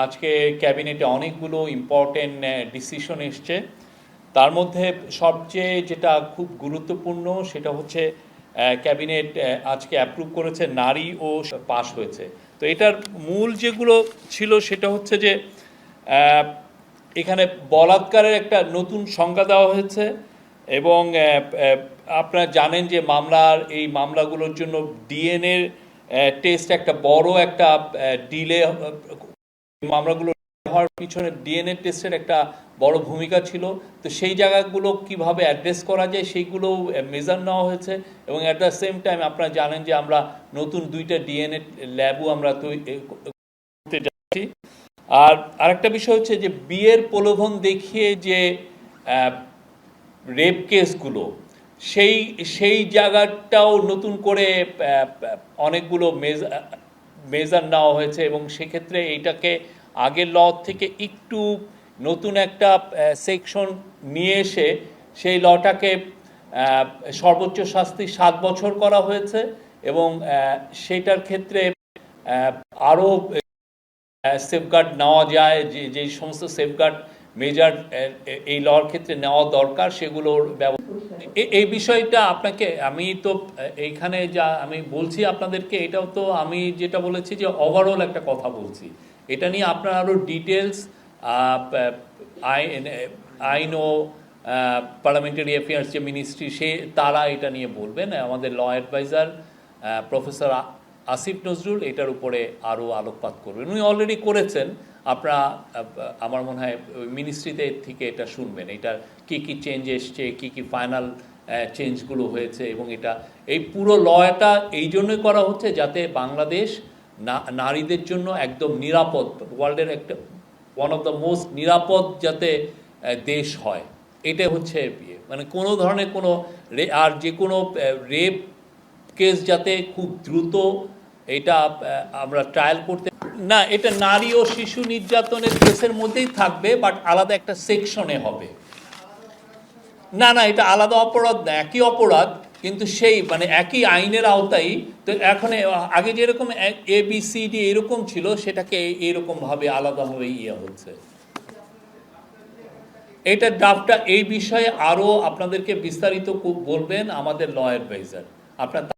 আজকে ক্যাবিনেটে অনেকগুলো ইম্পর্টেন্ট ডিসিশন এসছে। তার মধ্যে সবচেয়ে যেটা খুব গুরুত্বপূর্ণ সেটা হচ্ছে ক্যাবিনেট আজকে অ্যাপ্রুভ করেছে নারী ও পাশ হয়েছে। তো এটার মূল যেগুলো ছিল সেটা হচ্ছে যে এখানে বলাৎকারের একটা নতুন সংজ্ঞা দেওয়া হয়েছে এবং আপনারা জানেন যে এই মামলাগুলোর জন্য ডিএনএ টেস্ট একটা বড় একটা ডিলে, মামলাগুলো হওয়ার পিছনে ডিএনএ টেস্টের একটা বড় ভূমিকা ছিল। তো সেই জায়গাগুলো কিভাবে অ্যাড্রেস করা যায় সেইগুলো মেজার নেওয়া হয়েছে এবং অ্যাট দ্য সেম টাইম আপনারা জানেন যে আমরা নতুন 2টা ডিএনএ ল্যাবও আমরা করতে যাচ্ছি। আর আরেকটা বিষয় হচ্ছে যে বিয়ের প্রলোভন দেখিয়ে যে রেপ কেসগুলো সেই জায়গাটাও নতুন করে অনেকগুলো মেজার নেওয়া হয়েছে এবং সেক্ষেত্রে এইটাকে আগের ল থেকে একটু নতুন একটা সেকশন নিয়ে এসে সেই লটাকে সর্বোচ্চ শাস্তি 7 বছর করা হয়েছে এবং সেটার ক্ষেত্রে আরও সেফগার্ড নেওয়া যায়, যে সমস্ত সেফগার্ড মেজার এই লর ক্ষেত্রে নেওয়া দরকার সেগুলোর এই বিষয়টা আপনাকে আমি তো এইখানে যা আমি বলছি আপনাদেরকে, এটাও তো আমি যেটা বলেছি যে ওভারঅল একটা কথা বলছি। এটা নিয়ে আপনার আরও ডিটেলস আইন ও পার্লামেন্টারি অ্যাফেয়ার্স যে মিনিস্ট্রি তারা এটা নিয়ে বলবেন। আমাদের law adviser professor Asif Nazrul এটার উপরে আরও আলোকপাত করবেন। উনি অলরেডি করেছেন। আপনারা আমার মনে হয় মিনিস্ট্রিতে থেকে এটা শুনবেন, এটার কী কী চেঞ্জ এসছে, কী কী ফাইনাল চেঞ্জগুলো হয়েছে এবং এই পুরো লটা এই জন্যই করা হচ্ছে যাতে বাংলাদেশ নারীদের জন্য একদম নিরাপদ, ওয়ার্ল্ডের একটা ওয়ান অফ দ্য মোস্ট নিরাপদ যাতে দেশ হয়। এটা হচ্ছে মানে কোনো ধরনের আর যে কোনো রেপ কেস যাতে খুব দ্রুত এটা আমরা ট্রায়াল করতে না, এটা নারী ও শিশু নির্যাতনের কেসের মধ্যেই থাকবে, বাট আলাদা একটা সেকশনে হবে। না, এটা আলাদা অপরাধ না, একই অপরাধ কিন্তু সেই মানে একই আইনের আওতায়। তো এখন আগে যেরকম ABCD এরকম ছিল সেটাকে এরকমভাবে আলাদাভাবে হচ্ছে। এটা ড্রাফটটা এই বিষয়ে আরও আপনাদেরকে বিস্তারিত বলবেন আমাদের ল অ্যাডভাইজার। আপনার